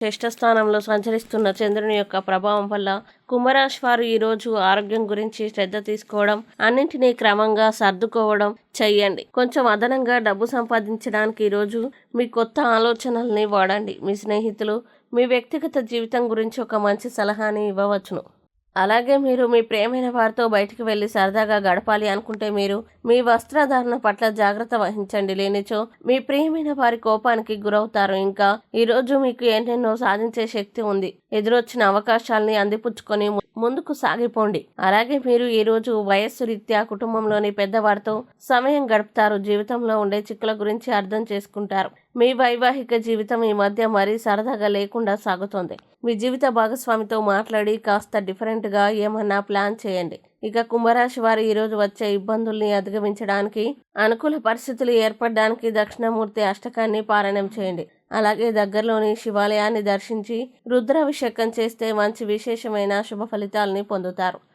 జ్యేష్ఠ స్థానంలో సంచరిస్తున్న చంద్రుని యొక్క ప్రభావం వల్ల కుంభరాశి వారు ఈరోజు ఆరోగ్యం గురించి శ్రద్ధ తీసుకోవడం, అన్నింటినీ క్రమంగా సర్దుకోవడం చెయ్యండి. కొంచెం అదనంగా డబ్బు సంపాదించడానికి ఈరోజు మీ కొత్త ఆలోచనల్ని వాడండి. మీ స్నేహితులు మీ వ్యక్తిగత జీవితం గురించి ఒక మంచి సలహాని ఇవ్వవచ్చును. అలాగే మీరు మీ ప్రియమైన వారితో బయటికి వెళ్ళి సరదాగా గడపాలి అనుకుంటే మీరు మీ వస్త్రధారణ పట్ల జాగ్రత్త వహించండి. లేనిచో మీ ప్రియమైన వారి కోపానికి గురవుతారు. ఇంకా ఈరోజు మీకు ఎన్నెన్నో సాధించే శక్తి ఉంది. ఎదురొచ్చిన అవకాశాలని అందిపుచ్చుకొని ముందుకు సాగిపోండి. అలాగే మీరు ఈరోజు వయస్సు రీత్యా కుటుంబంలోని పెద్దవారితో సమయం గడుపుతారు. జీవితంలో ఉండే చిక్కుల గురించి అర్థం చేసుకుంటారు. మీ వైవాహిక జీవితం ఈ మధ్య మరీ సరదాగా లేకుండా సాగుతోంది. మీ జీవిత భాగస్వామితో మాట్లాడి కాస్త డిఫరెంట్గా ఏమన్నా ప్లాన్ చేయండి. ఇక కుంభరాశి వారు ఈరోజు వచ్చే ఇబ్బందుల్ని అధిగమించడానికి, అనుకూల పరిస్థితులు ఏర్పడడానికి దక్షిణామూర్తి అష్టకాన్ని పారాయణం చేయండి. అలాగే దగ్గరలోని శివాలయాన్ని దర్శించి రుద్రాభిషేకం చేస్తే మంచి విశేషమైన శుభ ఫలితాలని పొందుతారు.